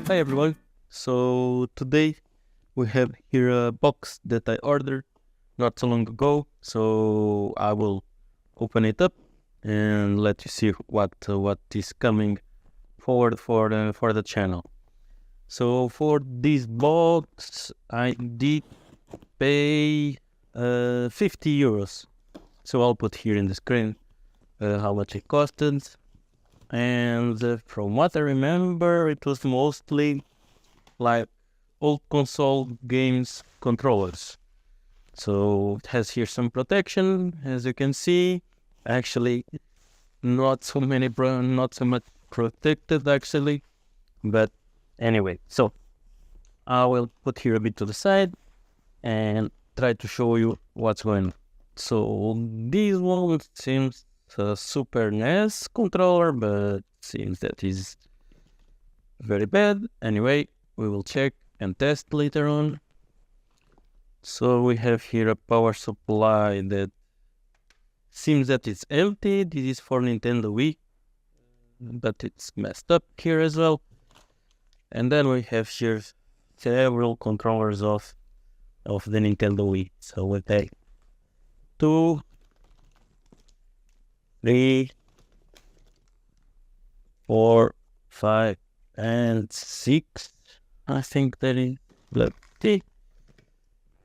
Hi everyone. So today we have here a box that I ordered not so long ago. So I will open it up and let you see what is coming forward for the channel. So for this box I did pay 50 euros. So I'll put here in the screen how much it costed. And from what I remember, it was mostly like old console games controllers. So it has here some protection, as you can see. Actually, not so much protected actually, but anyway. So I will put here a bit to the side and try to show you what's going on. So this one seems a Super NES controller, but seems that is very bad. Anyway, we will check and test later on. So we have here a power supply that seems that it's empty. This is for Nintendo Wii, but it's messed up here as well. And then we have here several controllers of the Nintendo Wii. So we take 2, 3, 4, 5, and 6. I think that is black tea.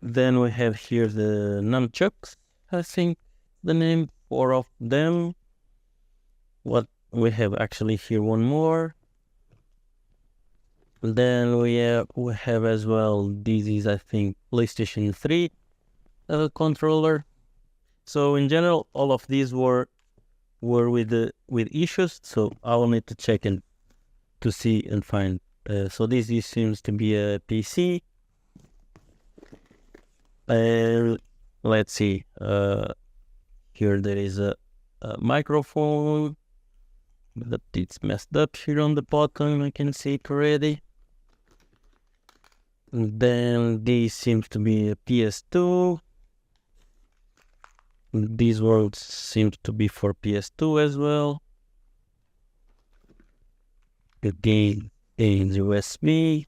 Then we have here the nunchucks. I think the name, 4 of them. What we have actually here one more. Then we have as well. This is I think PlayStation 3 controller. So in general, all of these were with issues. So I will need to check and to see and find. So this seems to be a PC. Let's see. Here there is a microphone, but it's messed up here on the bottom. I can see it already. And then this seems to be a PS2. This one seems to be for PS2 as well. Again, is USB.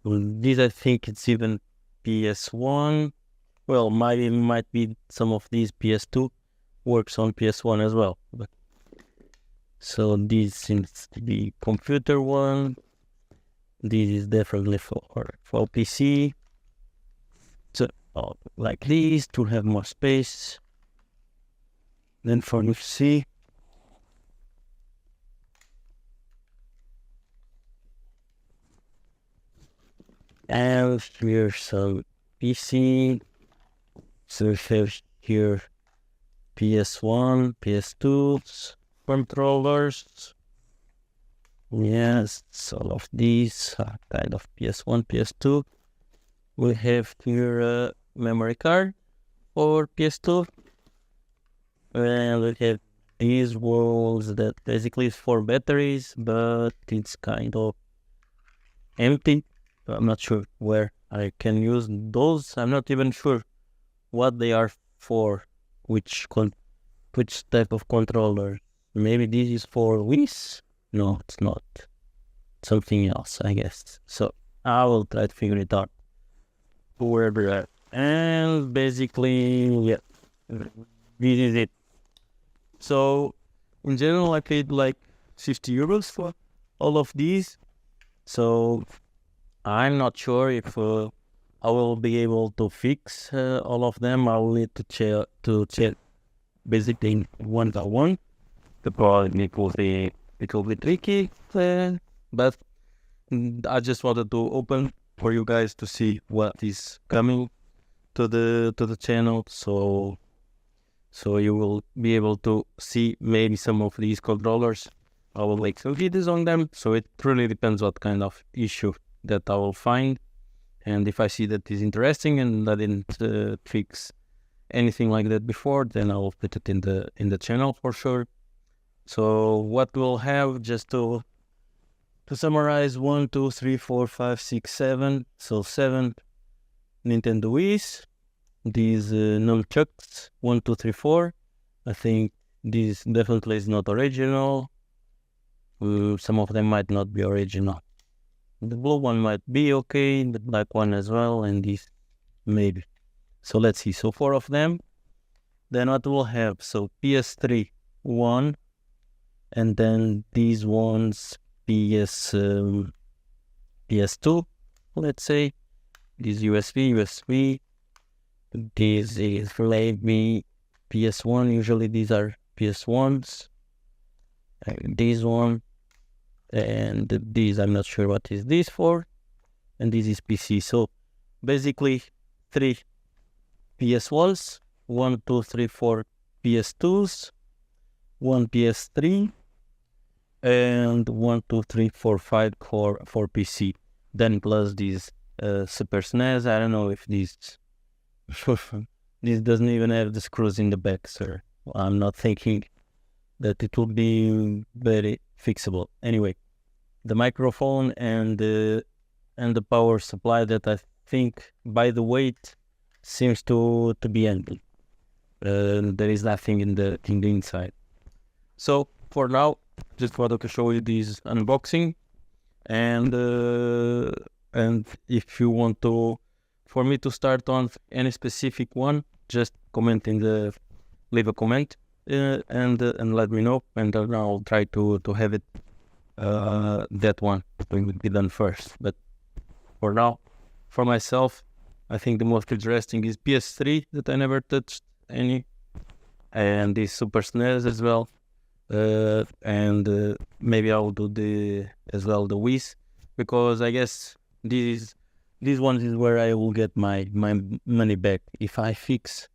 This I think it's even PS1. Well, might be some of these PS2 works on PS1 as well. But so this seems to be computer one. This is definitely for PC. So like this to have more space. Then for UFC. And here's some PC. So we have here PS1, PS2 controllers. Yes, all of these are kind of PS1, PS2. We have here a memory card for PS2. And we have these walls that basically is for batteries, but it's kind of empty. I'm not sure where I can use those. I'm not even sure what they are for, which type of controller. Maybe this is for Wii's? No, it's not. Something else, I guess. So I will try to figure it out wherever I am. And basically, yeah, this is it. So in general, I paid like 50 euros for all of these. So I'm not sure if I will be able to fix all of them. I will need to check basically one by one. Probably it will be tricky, but I just wanted to open for you guys to see what is coming to the channel. So you will be able to see maybe some of these controllers. I will make some videos on them. So it really depends what kind of issue that I will find, and if I see that is interesting and I didn't fix anything like that before, then I will put it in the channel for sure. So what we'll have, just to summarize, 1, 2, 3, 4, 5, 6, 7. So 7 Nintendo Wii's. These nunchucks, 1, 2, 3, 4. I think this definitely is not original. Some of them might not be original. The blue one might be okay, the black one as well, and this maybe. So let's see. So 4 of them. Then what we'll have? So PS3 1, and then these ones PS2. Let's say this USB. This is maybe PS1. Usually these are PS1s. This one. And this, I'm not sure what is this for. And this is PC. So basically 3 PS1s, 1, 2, 3, 4 PS2s, 1 PS3, and 1, 2, 3, 4, 5 for PC. Then plus these Super SNES. I don't know if this this doesn't even have the screws in the back, sir. I'm not thinking that it will be very fixable. Anyway, the microphone and the power supply that I think by the weight seems to be empty. There is nothing in the inside. So for now, just wanted to show you this unboxing, and if you want for me to start on any specific one, just leave a comment and let me know, and then I'll try to have it that one will be done first. But for now, for myself, I think the most interesting is PS3 that I never touched any, and this Super SNES as well, and maybe I'll do the Wii's, because I guess this one is where I will get my money back. If I fix,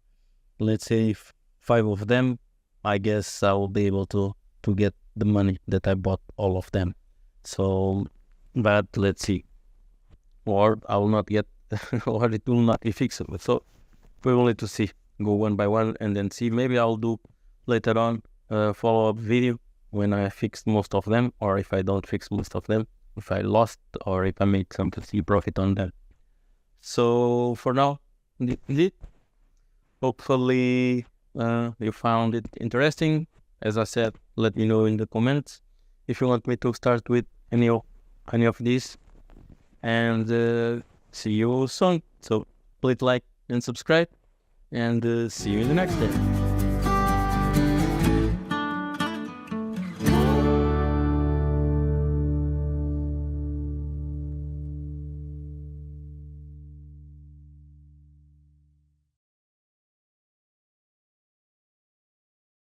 let's say, 5 of them, I guess I will be able to get the money that I bought all of them. So, but let's see, or I will not get, or it will not be fixable. So we will need to see, go one by one, and then see. Maybe I'll do later on a follow-up video when I fixed most of them, or if I don't fix most of them, if I lost, or if I made some profit on them. So for now, indeed, hopefully you found it interesting. As I said, let me know in the comments if you want me to start with any of these, and see you soon. So please like and subscribe, and see you in the next day.